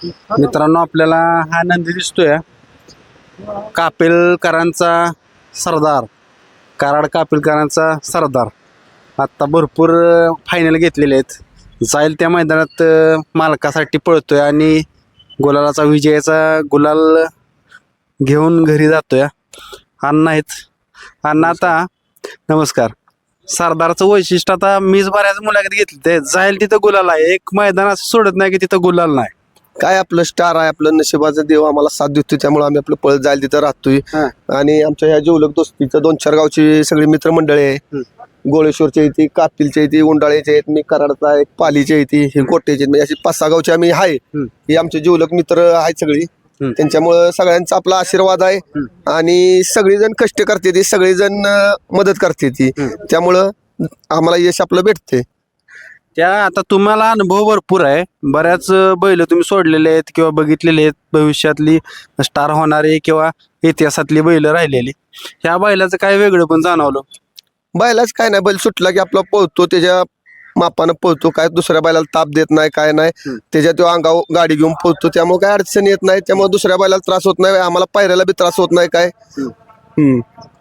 मित्रांनो, आपल्याला हा नंदी दिसतोय कापिलकरांचा सरदार, कराड कापिलकरांचा सरदार. आत्ता भरपूर फायनल घेतलेले आहेत. जाईल त्या मैदानात मालकासाठी पळतोय आणि गुलालाचा विजयाचा गुलाल घेऊन घरी जातोय. अण्णा आहेत. अण्णा, आता नमस्कार. सरदारचं वैशिष्ट्य आता मीच बऱ्याच मुलाखत घेतली, ते जाईल तिथं गुलाल आहे. एक मैदान असं सोडत नाही की तिथं गुलाल नाही. काय आपलं स्टार आहे, आपलं नशिबाचा देव आम्हाला साथ देतो, त्यामुळे आम्ही आपलं पळत जायला तिथं राहतोय. आणि आमच्या ह्या जेवलक दोस्तीचं 2-4 गावची सगळी मित्रमंडळी आहे. गोळेश्वरच्या येते, कापिलच्या येते, उंडाळ्याच्या आहेत, मी कराडचा आहे, पालीच्या येते, हे गोट्याचे, म्हणजे अशी 5-6 गावची आम्ही आहे. ही आमचे जेवलक मित्र आहेत सगळी. त्यांच्यामुळं सगळ्यांचा आपला आशीर्वाद आहे आणि सगळेजण कष्ट करते ती, सगळेजण मदत करते ती, त्यामुळं आम्हाला यश आपलं भेटते. त्या आता तुम्हाला अनुभव भरपूर आहे. बऱ्याच बैल तुम्ही सोडलेले आहेत किंवा बघितलेले आहेत, भविष्यातली स्टार होणारे किंवा इतिहासातली बैल राहिलेली. ह्या बैलाचं काय वेगळं पण जाणवलं? बैलाच काय नाही, बैल सुटला की आपला पळतो, त्याच्या मापानं पळतो, काय दुसऱ्या बैलाला ताप देत नाही, काय नाही. त्याच्या तो अंगावर गाडी घेऊन पळतो, त्यामुळे काय अडचण येत नाही. त्यामुळे दुसऱ्या बैलाला त्रास होत नाही, आम्हाला पायऱ्याला बी त्रास होत नाही काय.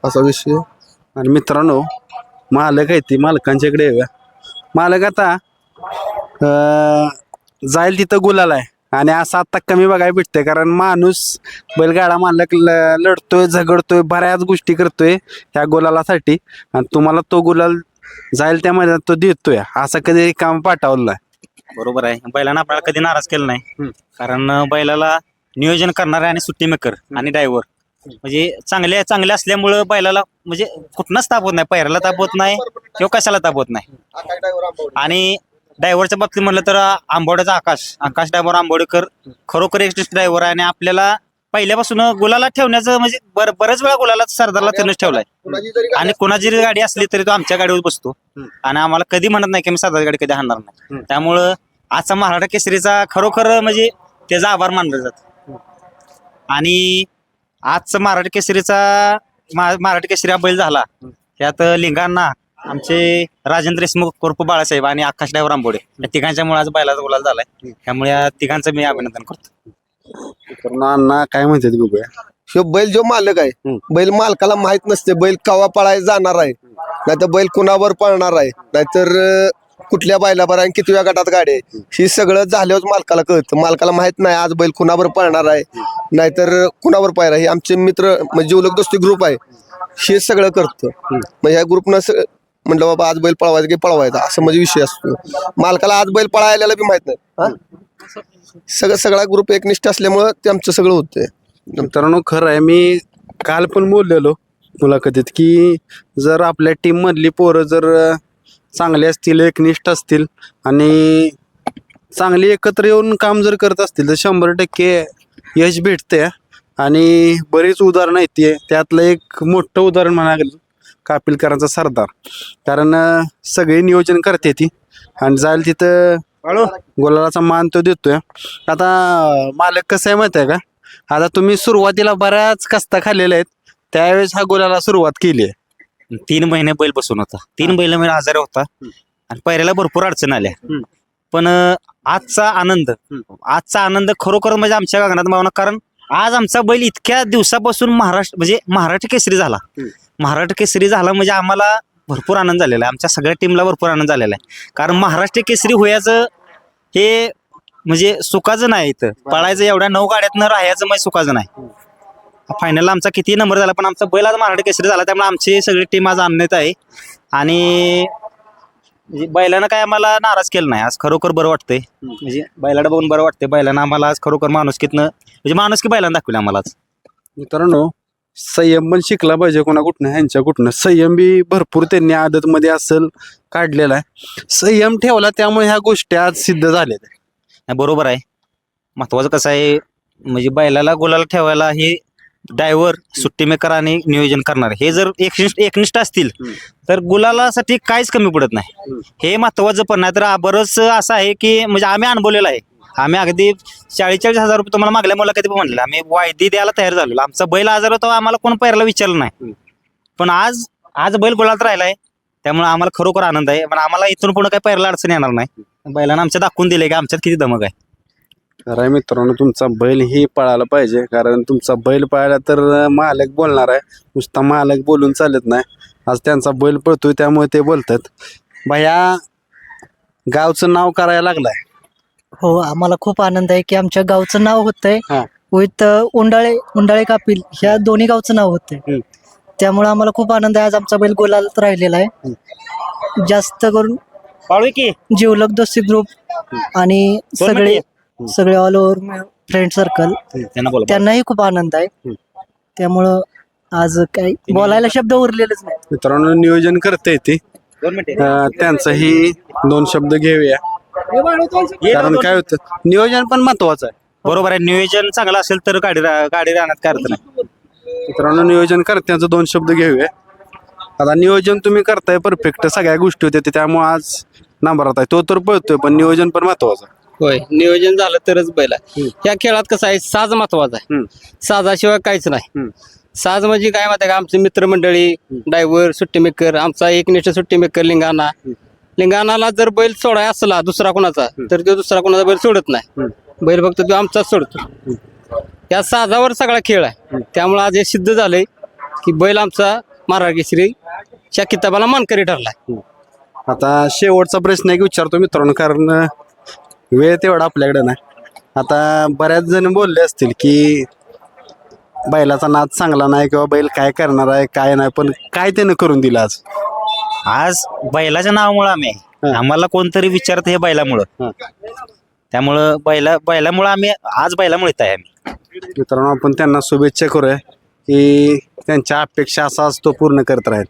असा विषय. आणि मित्रांनो, मालक आहे ती, मालकांच्याकडे येऊया. मालक, आता जाईल तिथं गुलाल आहे आणि असं आता कमी बघायला भेटतंय, कारण माणूस बैलगाडा मालक लढतोय, झगडतोय, बऱ्याच गोष्टी करतोय ह्या गुलालासाठी, आणि तुम्हाला तो गुलाल जाईल त्या मैदानात तो देतोय. असं कधी काम पाठवलं नाही. बरोबर आहे. बैलांना आपल्याला कधी नाराज केलं नाही, कारण बैलाला नियोजन करणारे आणि सुट्टी मेकर आणि ड्रायव्हर म्हणजे चांगले चांगले असल्यामुळं बैलाला म्हणजे कुठनंच ताप होत नाही, पैराला ताप होत नाही किंवा कशाला ताप होत नाही. आणि ड्रायव्हरच्या बाबतीत म्हणलं तर आंबवड्याचा आकाश ड्रायव्हर आंबवडेकर खरोखर एक ड्रायव्हर आहे. आणि आपल्याला पहिल्यापासून गुलाला ठेवण्याचं म्हणजे बऱ्याच वेळा गुलाला सरदारला त्यानंच ठेवलाय. आणि कोणाची जरी गाडी असली तरी तो आमच्या गाडीवर बसतो आणि आम्हाला कधी म्हणत नाही की मी सरदार गाडी कधी हाणणार नाही. त्यामुळं आजचा महाराष्ट्र केसरीचा खरोखर म्हणजे त्याचा आभार मानला जातो. आणि आजचा महाराष्ट्र केसरी हा बैल झाला त्यात लिंगांना आमचे राजेंद्र देशमुख कोरप बाळासाहेब आणि आकाश ड्रायव्हर आंबोडे या तिघांच्यामुळे आज बैलाचा गुलाल झालाय. त्यामुळे या तिघांचं मी अभिनंदन करतो. अण्णा काय म्हणतात बघूया. ह्यो बैल जो मालक आहे, बैल मालकाला माहित नसते बैल कवा पळायला जाणार आहे, नाहीतर बैल कुणावर पळणार आहे, नाहीतर कुठल्या बैलावर आहे, किती वेळा गटात गाडी आहे, ही सगळं झाल्यावर मालकाला कळतं. मालकाला माहित नाही आज बैल कुणावर पळणार आहे, नाहीतर कुणावर पायरा. हे आमचे मित्र म्हणजे जीवलक दोस्ती ग्रुप आहे, हे सगळं करतं. मग ह्या ग्रुपनं म्हटलं बाबा आज बैल पळवायचा की पळवायचा असं म्हणजे विषय असतो. मालकाला आज बैल पळायला बी माहित नाही. सगळा ग्रुप एकनिष्ठ असल्यामुळं ते आमचं सगळं होतंय. मित्रांनो, खरं आहे, मी काल पण बोललेलो मुलाखतीत की जर आपल्या टीम मधली पोरं जर चांगले असतील, एकनिष्ठ असतील आणि चांगली एकत्र येऊन काम जर करत असतील तर 100% यश भेटते. आणि बरीच उदाहरणं आहेत. त्यातलं एक मोठं उदाहरण म्हणायला कापिलकरांचा सरदार, कारण सगळे नियोजन करते ती आणि जाईल तिथं गुलालाचा मान तो देतोय. आता मालक कसं आहे माहिती आहे का, आता तुम्ही सुरुवातीला बऱ्याच कष्ट खाल्लेल्या आहेत, त्यावेळेस हा गुलाला सुरुवात केली आहे. 3 महिने बैल बसून होता, 3 बैल महिने आजारी होता आणि पैऱ्याला भरपूर अडचण आल्या. पण आजचा आनंद खरोखर म्हणजे आमच्या गगनात मावना, कारण आज आमचा बैल इतक्या दिवसापासून महाराष्ट्र केसरी झाला. महाराष्ट्र केसरी झाला म्हणजे आम्हाला भरपूर आनंद झालेला आहे, आमच्या सगळ्या टीमला भरपूर आनंद झालेला आहे. कारण महाराष्ट्र केसरी होयाचं हे म्हणजे सुखाचं नाही, इथं पळायचं एवढ्या 9 गाड्यातनं राहायचं म्हणजे सुखाचं नाही. फायनलला आमचा किती नंबर झाला पण आमचा बैल आज महाराष्ट्र केसरी झाला, त्यामुळे आमची सगळी टीम आज आनंदित आहे. आणि म्हणजे बैलानं काय आम्हाला नाराज केलं नाही. आज खरोखर बरं वाटतंय, म्हणजे बैलाला बघून बरं वाटतंय. बैलानं आम्हाला आज खरोखर माणुसकीतनं म्हणजे माणुसकी बैलानं दाखवली आम्हाला आज. मित्रांनो, संयम पण शिकला पाहिजे कोणा कुठनं, ह्यांच्या कुठनं. संयम बी भरपूर त्यांनी आदतमध्ये असेल काढलेला आहे. संयम ठेवला त्यामुळे ह्या गोष्टी आज सिद्ध झाल्या. बरोबर आहे. महत्वाचं कसं आहे म्हणजे बैलाला गुलाला ठेवायला हे ड्रायव्हर, सुट्टी मेकर आणि नियोजन करणार हे जर एकनिष्ठ असतील तर गुलालासाठी काहीच कमी पडत नाही. हे महत्वाचं पण नाही तर बरंच असं आहे की म्हणजे आम्ही अनुभवलेलं आहे. आम्ही अगदी 40,000 रुपये तुम्हाला मागल्या मुलाखती म्हणलेलं, आम्ही वायदी द्यायला तयार झालेलो. आमचा बैल आजार होता, आम्हाला कोण पैराला विचारलं नाही. पण आज बैल गुलालात राहिलाय, त्यामुळे आम्हाला खरोखर आनंद आहे. पण आम्हाला इथून पुढे काही पैराला अडचण येणार नाही. बैलांना आमच्या दाखवून दिले की आमच्यात किती दमक आहे. खरं मित्रांनो तुमचा बैल ही पळायला पाहिजे, कारण तुमचा बैल पळाला तर मालक बोलणार आहे. नुसता मालक बोलून चालत नाही. आज त्यांचा बैल पळतोय त्यामुळे ते बोलतात. भैया गावचं नाव करायला लागलाय. हो, आम्हाला खूप आनंद आहे की आमच्या गावचं नाव होतंय हा. विथ उंडाळे कापिल ह्या दोन्ही गावचं नाव होतंय. त्यामुळे आम्हाला खूप आनंद आहे. आज आमचा बैल गुलालात राहिलेला आहे. जास्त करून पाळू की जिवलग दोस्ती ग्रुप आणि सगळे ऑल ओव्हर फ्रेंड सर्कल त्यांना बोला. त्यांनाही खूप आनंद आहे. त्यामुळं आज काही बोलायला शब्द उरलेलेच नाही. मित्रांनो नियोजन करता येते, 2 मिनिटं. त्यांचंही 2 शब्द घेऊया. कारण काय होतं नियोजन पण महत्वाचं आहे. बरोबर आहे. नियोजन चांगलं असेल तर गाडी राहण्यात काय अर्थ नाही. मित्रांनो नियोजन करत्याचं 2 शब्द घेऊया. आता नियोजन तुम्ही करताय परफेक्ट, सगळ्या गोष्टी होत्या त्यामुळे आज नंबरात आहे. तो तर पळतोय पण नियोजन पण महत्वाचं आहे. होय, नियोजन झालं तरच बैल आहे. या खेळात कसं आहे, साज महत्वाचा आहे. साजाशिवाय काहीच नाही. साज म्हणजे काय माहिती आहे का, आमचे मित्रमंडळी, ड्रायव्हर, सुट्टी मेकर, आमचा एकनिष्ठ सुट्टी मेकर लिंगाणाला जर बैल सोडाय असला दुसरा कोणाचा, तर तो दुसरा कोणाचा बैल सोडत नाही. बैल फक्त तो आमचाच सोडतो. या साजावर सगळा खेळ आहे. त्यामुळे आज हे सिद्ध झालंय की बैल आमचा महाराज केसरीच्या किताबाला मानकरी ठरलाय. आता शेवटचा प्रश्न एक विचारतो मित्रांनो, कारण वेळ तेवढा आपल्याकडे नाही. आता बऱ्याच जण बोलले असतील की बैलाचा नाद चांगला नाही किंवा बैल काय करणार आहे काय नाही, पण काय त्यानं करून दिलं आज? आज बैलाच्या नावामुळे आम्हाला कोणतरी विचारत हे बैलामुळं. त्यामुळं बैलामुळं आम्ही आज बैलामुळे येत आहे आम्ही. मित्रांनो आपण त्यांना शुभेच्छा करूया की त्यांच्या अपेक्षा असा असतो पूर्ण करत राहील.